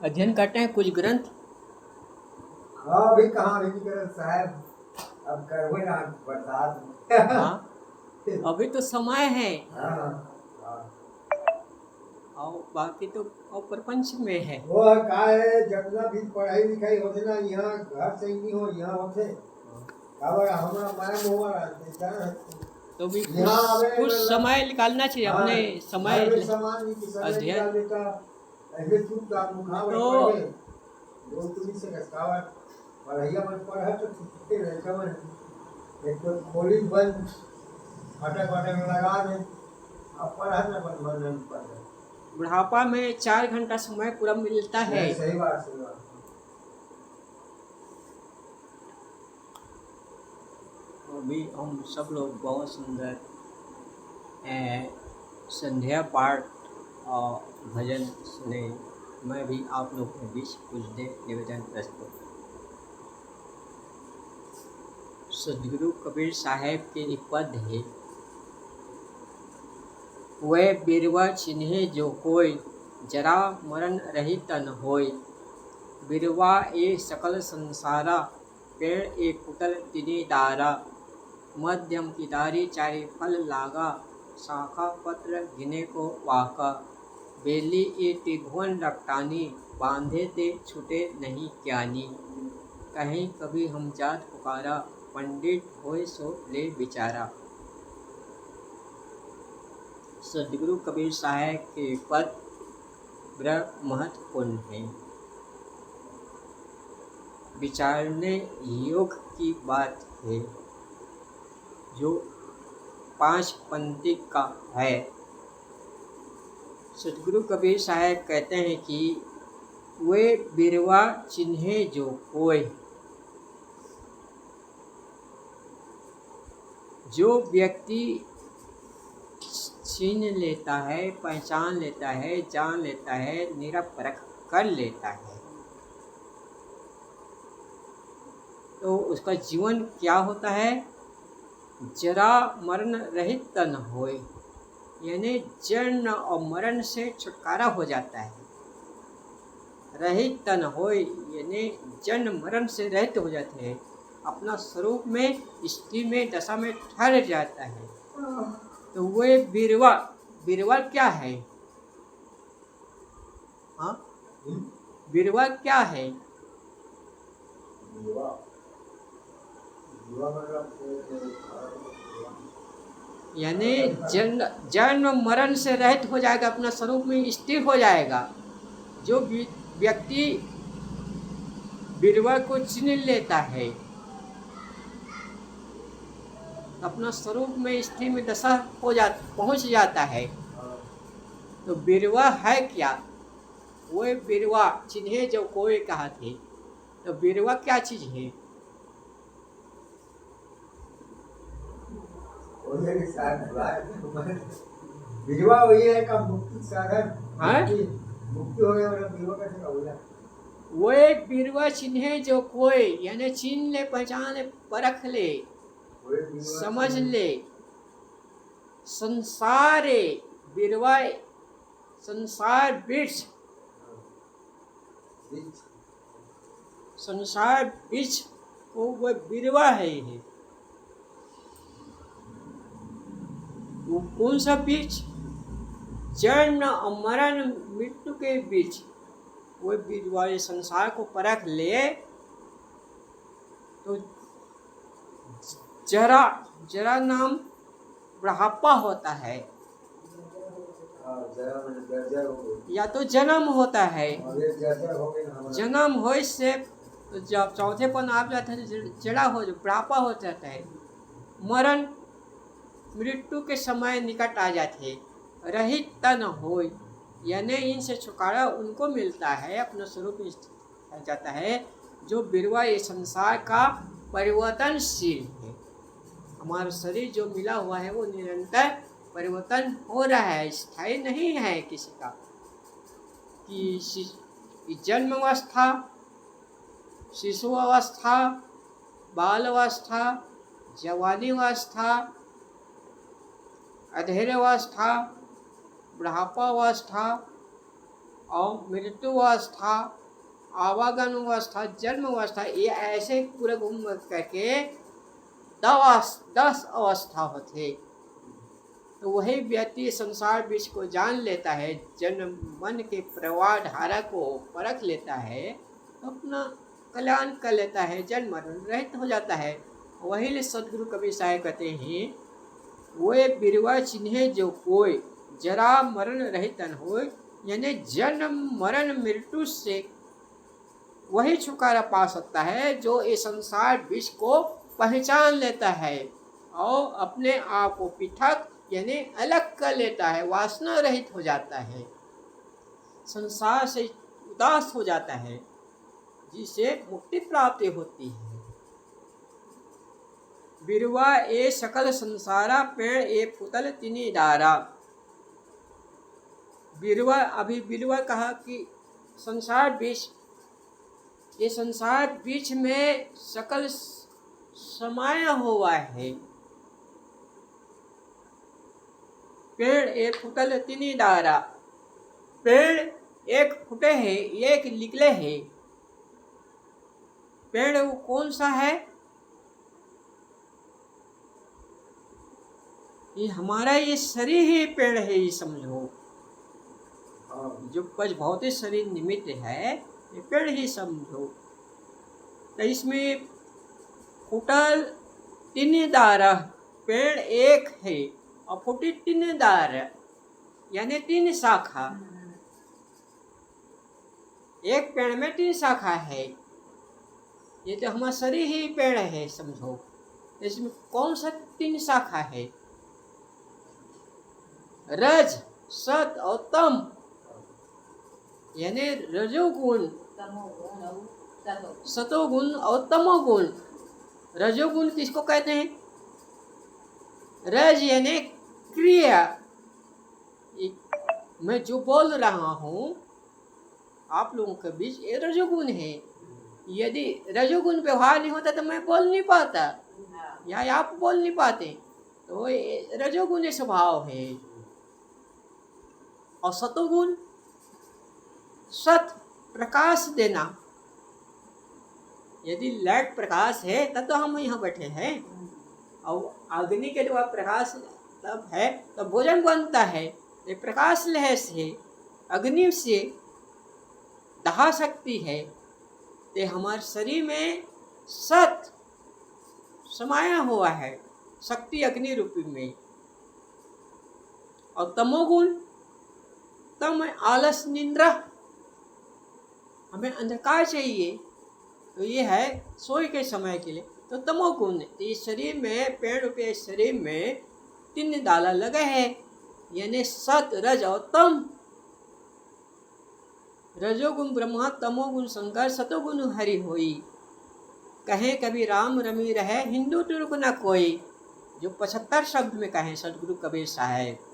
अध्ययन करते हैं कुछ ग्रंथ। हाँ अभी कहाँ अभी कर साहब, अब करवे ना बरसात हाँ अभी तो समय है। हाँ हाँ और बाकी तो और प्रपंच में है। वो का है जितना भी पढ़ाई लिखाई होते ना यहाँ घर से ही नहीं हो, यहाँ होते काबर हमारा माया मोह रहते हैं तो भी यहाँ आवे कुछ मतलब समय निकालना चाहिए हाँ अपने घर समय में सामान नहीं कि समय अध्ययन निकाल देता ऐसे चुपचाप मुखावे तो पढ़वे वो तुम से काबर पढ़ाइया मत पढ़ा तो छुट्टी रह कमन एक तो खोली बंद फटक फटक लगा दे अब पढ़ा ना मन नहीं पढ़े। बुढ़ापा में 4 घंटा समय पूरा मिलता है। सही बात सही बात। अभी हम सब लोग बहुत सुंदर संध्या पाठ और भजन सुने। मैं भी आप लोग के बीच कुछ देर निवेदन प्रस्तुत। सदगुरु कबीर साहब के एक पद है, वह बिरवा चिन्हे जो कोई, जरा मरण रहित तन होय। बिरवा ए सकल संसारा, पेड़ ए कुटल तिने दारा। मध्यम की दारी चारे फल लागा, शाखा पत्र गिने को वाका। बेली ए त्रिभुवन रक्तानी, बांधे ते छूटे नहीं ज्ञानी। कहीं कभी हम जात पुकारा, पंडित होए सो ले बिचारा। सदगुरु कबीर साहब के पद बड़ा महत्वपूर्ण है, विचारने योग की बात है, जो 5 पंक्ति का है। सदगुरु कबीर साहब कहते हैं कि वे बिरवा चिन्हे जो कोई, जो व्यक्ति छीन लेता है, पहचान लेता है, जान लेता है, निरपरख कर लेता है, तो उसका जीवन क्या होता है? जरा मरण रहित तन होए, यानी जन्म और मरण से छुटकारा हो जाता है। रहित तन होए यानी जन्म मरण से रहित हो जाते हैं, अपना स्वरूप में स्थिति में दशा में ठहर जाता है। तो वे बिरवा, बिरवा क्या है? हाँ बिरवा क्या है? यानी जन्म मरण से रहित हो जाएगा, अपना स्वरूप में स्थिर हो जाएगा। जो व्यक्ति बिरवा को चिन्ह लेता है, अपना स्वरूप में स्थिति में दशा पहुंच जाता है। तो बिरवा है क्या? वो बिरवा चिन्हे जो कोई कहा थे, तो बिरवा क्या चीज है? बिरवा वही है का मुक्ति साधन। मुक्ति हो गया मतलब बिरवा कैसे का बोला? वो बिरवा चिन्हे जो कोई, यानी चिन्ह ले, पहचान ले, परख ले, समझ ले। संसारे बिरवा, संसार वृक्ष, संसार वृक्ष को वह बिरवा है। वो कौन सा बीच? जन्म और मरण मृत्यु के बीच वो बिरवा संसार को परख ले तो जरा, जरा नाम बुढ़ापा होता है, या तो जन्म होता है। जन्म हो से तो जब चौथे पन आप जाते हैं तो जड़ा हो, बुढ़ापा हो जाता है। मरण मृत्यु के समय निकट आ जाते, रहित तन हो यानी इनसे छुटकारा उनको मिलता है, अपना स्वरूप में जाता है। जो बिरवा ये संसार का परिवर्तनशील है। हमारा शरीर जो मिला हुआ है वो निरंतर परिवर्तन हो रहा है, स्थायी नहीं है किसी का। कि जन्म अवस्था, शिशु अवस्था, बाल अवस्था, जवानी अवस्था, अधेड़ अवस्था, बुढ़ापा अवस्था और मृत्यु अवस्था, आवागमन अवस्था, जन्म अवस्था, ये ऐसे पूरे घूम करके 10 अवस्था होते। तो वही व्यक्ति संसार विश्व को जान लेता है, जन्म मन के प्रवाह धारा को परख लेता है, तो अपना कल्याण कर लेता है, जन्म मरण रहित हो जाता है। वही लिए सदगुरु कबीर साहब कहते हैं, वे बिरवा चिन्हे जो कोई जरा मरण रहित हो, यानी जन्म मरण मृत्यु से वही छुटकारा पा सकता है जो इस संसार विश्व को पहचान लेता है और अपने आप को पृथक यानी अलग कर लेता है, वासना रहित हो जाता है, संसार से उदास हो जाता है, जिससे मुक्ति प्राप्ति होती है। बिरवा ए सकल संसारा, पेड़ ए पुतल तिनी डारा। बिरवा, अभी बिरवा कहा कि संसार बीच, ये संसार बीच में सकल समाया हुआ है। पेड़ एक फुटल तिनी डारा, पेड़ एक फुटे है, एक निकले है। पेड़ वो कौन सा है? ये हमारा ये शरीर ही पेड़ है, ये समझो। जो पच भौतिक शरीर निमित्त है, ये पेड़ ही समझो। तो इसमें फुटल तीन दार, पेड़ एक है और फुटी 3 दार, यानी 3 शाखा। एक पेड़ में 3 शाखा है। ये तो हमारा शरीर ही पेड़ है समझो। इसमें कौन सा 3 शाखा है? रज, सत और तम, यानी रजोगुण, सतोगुण और तमोगुण। रजोगुण किसको कहते हैं? रज यानी क्रिया। मैं जो बोल रहा हूँ आप लोगों के बीच, ये रजोगुण है। यदि रजोगुण व्यवहार नहीं होता तो मैं बोल नहीं पाता, या आप बोल नहीं पाते। तो ये रजोगुण स्वभाव है। और सतोगुण, सत प्रकाश देना। यदि लाइट प्रकाश है तब तो हम यहाँ बैठे हैं, और अग्नि के द्वारा प्रकाश तब है तब भोजन बनता है। ये प्रकाश लहर से, अग्नि से दहा सकती है। ये हमारे शरीर में सत समाया हुआ है, शक्ति अग्नि रूपी में। और तमोगुण, तम आलस निंद्रा, हमें अंधकार चाहिए, तो ये है सोई के समय के लिए। तो तमोगुण, इस शरीर में, पेड़ रूपी शरीर में 3 दाला लगे हैं, यानी सत, रज और तम। रजोगुण ब्रह्मा, तमोगुण शंकर, सतोगुण हरि होई। कहे कभी राम रमी रहे, हिंदू तुर्क न कोई। जो 75 शब्द में कहे सदगुरु कबीर साहब।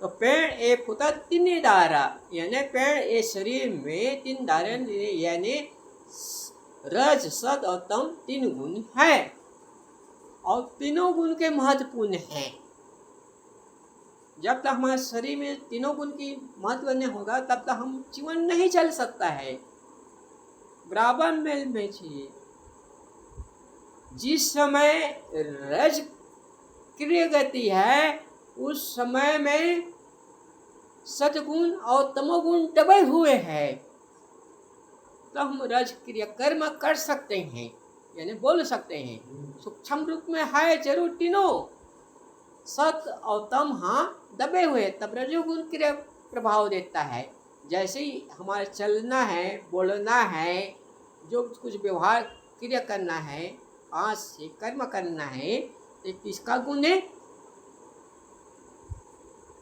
तो पेड़ ए पुता 3 दारा, यानी पेड़ ए शरीर में 3 दारे, यानी रज, सत और तम 3 गुण है। और तीनों गुण के महत्वपूर्ण हैं। जब तक हमारे शरीर में तीनों गुण की महत्व नहीं होगा तब तक हम जीवन नहीं चल सकता है। बराबर मेल में चाहिए। जिस समय रज क्रिय गति है उस समय में सतगुण और तमोगुण दबे हुए हैं, तो हम रज क्रिया कर्म कर सकते हैं, यानी बोल सकते हैं। सूक्ष्म रूप में है जरूर तीनों, सत और तम हाँ दबे हुए, तब रजोगुण क्रिया प्रभाव देता है। जैसे ही हमारा चलना है, बोलना है, जो कुछ व्यवहार क्रिया करना है, आज से कर्म करना है, तो किसका गुण है?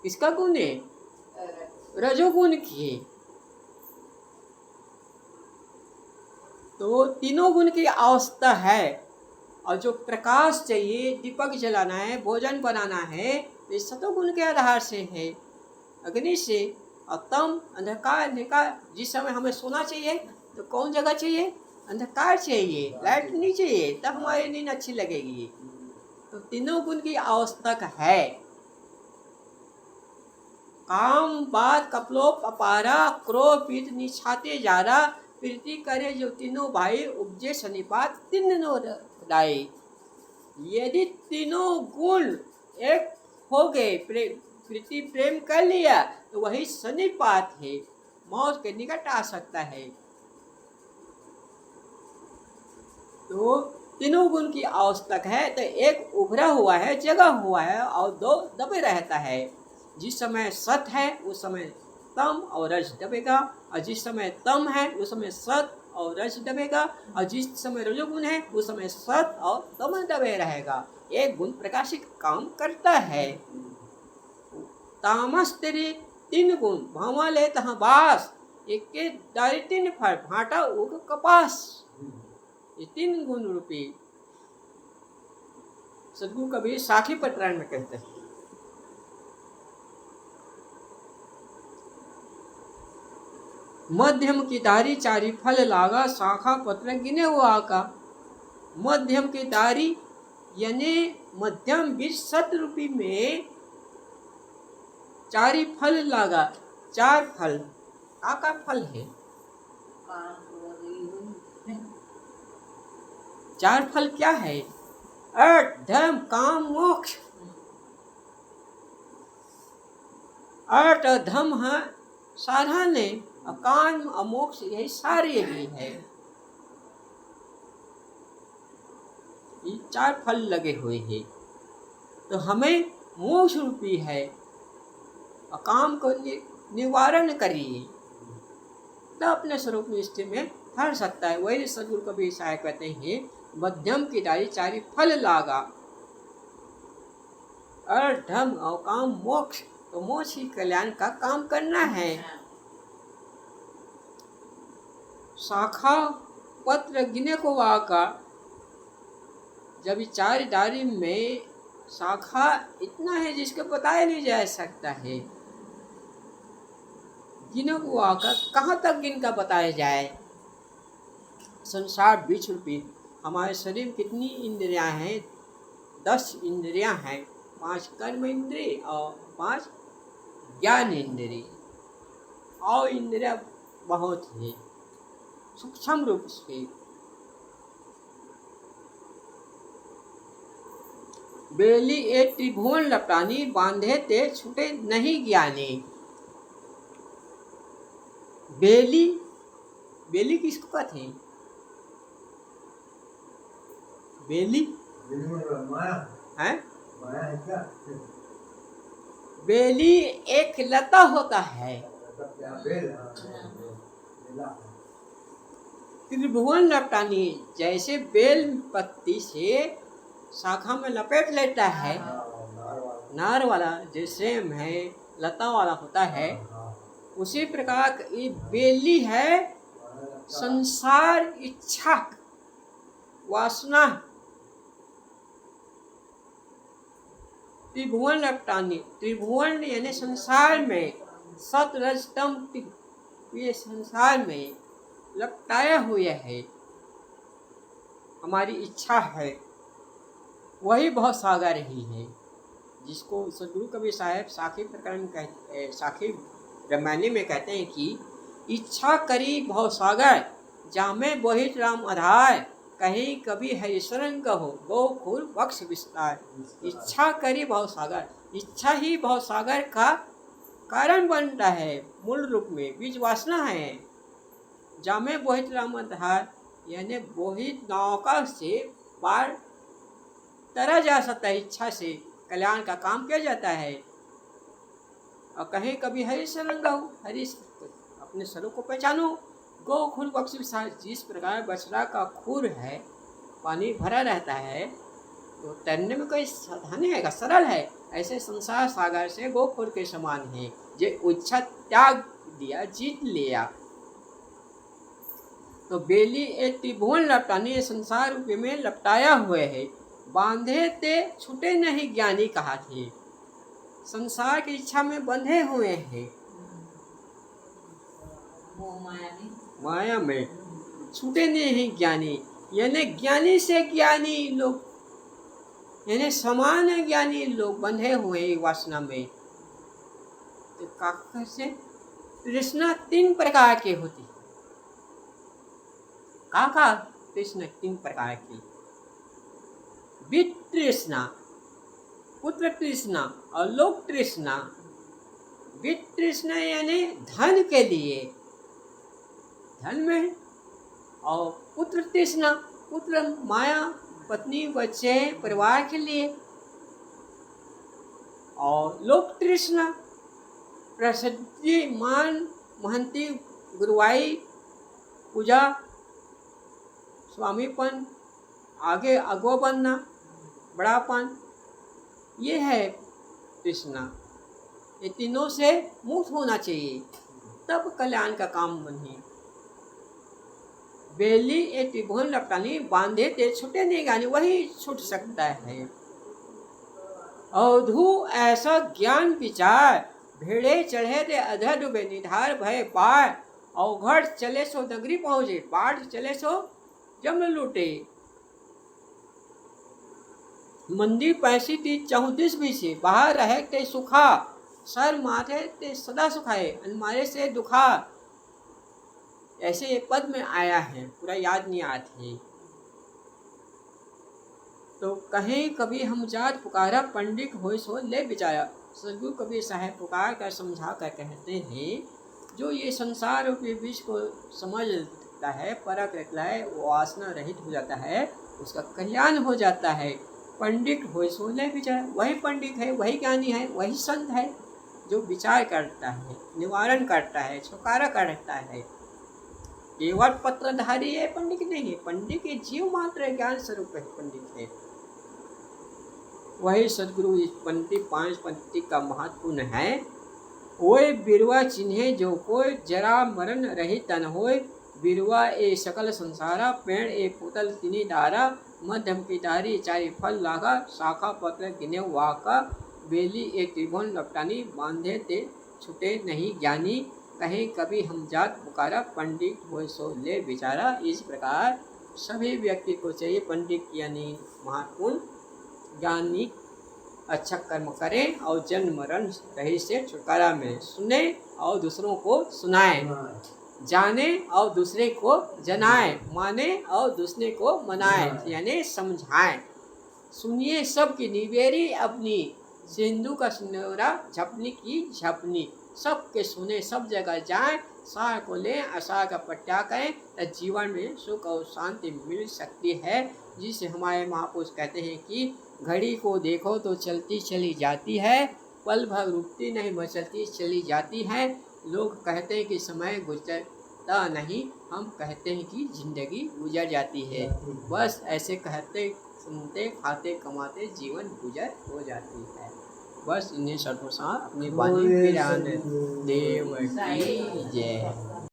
किसका गुण है? रजोगुण की। तो तीनों गुण की अवस्था है। और जो प्रकाश चाहिए, दीपक जलाना है, भोजन बनाना है, तो सतोगुण के आधार से है, अग्नि से। और तम अंधकार, जिस समय हमें सोना चाहिए तो कौन जगह चाहिए? अंधकार चाहिए, लाइट नहीं चाहिए, तब हमारी नींद अच्छी लगेगी। तो तीनों गुण की अवस्था है। काम बात कपलोप अपारा क्रोध पीत निछाते जारा प्रीति करे जो तीनों भाई उपजे सनिपात तीनों दाई। यदि तीनों गुण एक हो गए, प्रीति प्रेम कर लिया, तो वही सनिपात है, मौत के निकट आ सकता है। तो तीनों गुण की आवश्यक है। तो एक उभरा हुआ है, जगा हुआ है, और दो दबे रहता है। जिस समय सत है उस समय तम और रज दबेगा, और जिस समय तम है उस समय सत और रज दबेगा, और जिस समय रजोगुण है उस समय सत और तम दबे रहेगा। एक गुण प्रकाशित काम करता है। तामस तेरे तीन गुण भावा ले तहाँ बास, एक के दारी तीन फल भाटा उग कपास। ये तीन गुण रूपी सदगुरु कबीर साखी पटरायण में कहते हैं। मध्यम की दारी चारी फल लागा, शाखा पत्र गिने हुआ का। मध्यम की दारी यानी मध्यम बीज सत रूपी में चारी फल लागा। चार फल का फल है। चार फल क्या है? अर्थ धर्म काम मोक्ष। अर्थ और धर्म है साधन है, और काम और मोक्ष यही सारे भी है। ये चार फल लगे हुए हैं। तो हमें मोक्ष रूपी है, और काम को निवारण करिए, तो अपने स्वरूप में स्थिति में ठहर सकता है। वही सदगुरु कबीर साहब कहते हैं, मध्यम की दारी चारी फल लागा, अर्थ धर्म और काम मोक्ष। तो मोक्ष ही कल्याण का काम करना है। शाखा पत्र गिने को वाका। जब ये चार दारी में शाखा इतना है जिसको बताया नहीं जा सकता है। गिने को वाका कहाँ तक गिन का बताया जाए। संसार बीच रूपी हमारे शरीर में कितनी इंद्रियां हैं? 10 इंद्रियां हैं। 5 कर्म इंद्रिय और 5 ज्ञान इंद्रिय, और इंद्रिया बहुत है सूक्ष्म रूप से। बेली ए त्रिभुवन लपटानी, बांधे ते छूटे नहीं ज्ञानी। बेली, बेली किसको कहते हैं? बेली माया है? माया है क्या? बेली एक लता होता है। त्रिभुवन लपटानी, जैसे बेल पत्ती से शाखा में लपेट लेता है, नार वाला जैसे है लता वाला होता है, उसी प्रकार ये बेली है संसार इच्छा वासना। त्रिभुवन लपटानी, त्रिभुवन यानी संसार में सत रज तम, ये संसार में लपटाया हुए है। हमारी इच्छा है, वही बहुत सागर ही है, जिसको सदगुरु कबीर साहब साखी प्रकरण कहते, साखी रामायणी में कहते हैं कि इच्छा करी भव सागर, जामे बोहित राम आधार, कहीं कभी हरिशरण कहो गोकुल बक्ष विस्तार। इच्छा करी भव सागर, इच्छा ही भव सागर का कारण बनता है। मूल रूप में बीज वासना है। जामे बोहित राम आधार यानी बोहित नौका से पार तरा जा सकता है। इच्छा से कल्याण का काम किया जाता है। और कहीं कभी हरि शरण गहो, हरि अपने स्वरूप को पहचानो। गोकुल बक्ष विस्तार, जिस प्रकार बछड़ा का खूर है, पानी भरा रहता है तो तैरने में कोई सावधानी है, सरल है। ऐसे संसार सागर से गोकुल के समान है, जो इच्छा त्याग दिया, जीत लिया। तो बेली एक त्रिभुवन लपटानी, संसार रूप में लपटाया हुए है। बांधे ते छूटे नहीं ज्ञानी कहा थे, संसार की इच्छा में बंधे हुए हैं। माया में छूटे नहीं ज्ञानी, यानी ज्ञानी से ज्ञानी लोग, यानी समान ज्ञानी लोग बंधे हुए वासना में। तो काका से तृष्णा 3 प्रकार की होती है। काका तृष्णा 3 प्रकार की, वित्त तृष्णा, पुत्र तृष्णा और लोक तृष्णा। वित्त तृष्णा यानी धन के लिए, धन में, और पुत्र तृष्णा, पुत्र माया पत्नी बच्चे परिवार के लिए, और लोक तृष्णा प्रसिद्धि मान महंती गुरुवाई पूजा स्वामीपन आगे अगवा बनना बड़ापन, ये है तृष्णा। ये तीनों से मुक्त होना चाहिए, तब कल्याण का काम बने। बेली ए त्रिभुवन लपटानी, बांधे ते छूटे नहीं गानी, वही छूट सकता है। अवधू ऐसा ज्ञान विचार, भेड़े चढ़े ते अधर डूबे, निधार भय पार। अवघड़ चले सो नगरी पहुँचे, बाढ़ चले सो जम लूटे। मंदिर 35 34 भी से, बाहर रहे ते सुखा, सर माथे ते सदा सुखाए, अनमारे से दुखा। ऐसे एक पद में आया है, पूरा याद नहीं आती। तो कहीं कभी हम जात पुकारा, पंडित होय सो ले बिचारा। सदगुरु कबीर साहब पुकार कर समझा कर कहते हैं, जो ये संसार के बीच को समझ लेता है, परख लेता है, वो वासना रहित हो जाता है, उसका कल्याण हो जाता है। पंडित होय सो ले बिचारा, वही पंडित है, वही ज्ञानी है, वही संत है जो विचार करता है, निवारण करता है, छुटकारा करता है। केवल पत्रधारी है पंडित नहीं है, पंडित के जीव मात्र ज्ञान स्वरूप है पंडित है। वही सदगुरु इस पंक्ति 5 पंक्ति का महत्वपूर्ण है। ओए बिरवा चिन्हे जो कोई, जरा मरण रहित तन होय। बिरवा ए सकल संसारा, पेड़ ए पुतल तिनी डारा। मध्यम की डारी चारि फल लागा, शाखा पत्र गिने वाका। बेली ए त्रिभुवन लपटानी, बांधे ते छुटे नहीं ज्ञानी। कहीं कभी हम जात पुकारा, पंडित होय सो ले बिचारा। इस प्रकार सभी व्यक्ति को चाहिए पंडित यानी महत्वपूर्ण ज्ञानी अच्छा कर्म करें और जन्म मरण रहित से छुटकारा में सुने और दूसरों को सुनाए, जाने और दूसरे को जनाए, माने और दूसरे को मनाए, यानी समझाएं। सुनिए सबकी निवेरी अपनी, सिंधु का सिंदूरा झपनी की झपनी। सबके सुने, सब जगह जाएं, सार को लें, असार का परित्याग करें, तो जीवन में सुख और शांति मिल सकती है। जिसे हमारे महापुरुष कहते हैं कि घड़ी को देखो तो चलती चली जाती है, पल भर रुकती नहीं मचलती चली जाती है। लोग कहते हैं कि समय गुजरता नहीं, हम कहते हैं कि जिंदगी गुजर जाती है। बस ऐसे कहते सुनते खाते कमाते जीवन गुजर हो जाती है। बस इन्हें शर्तों से अपनी वाणी पिरान देव की जय।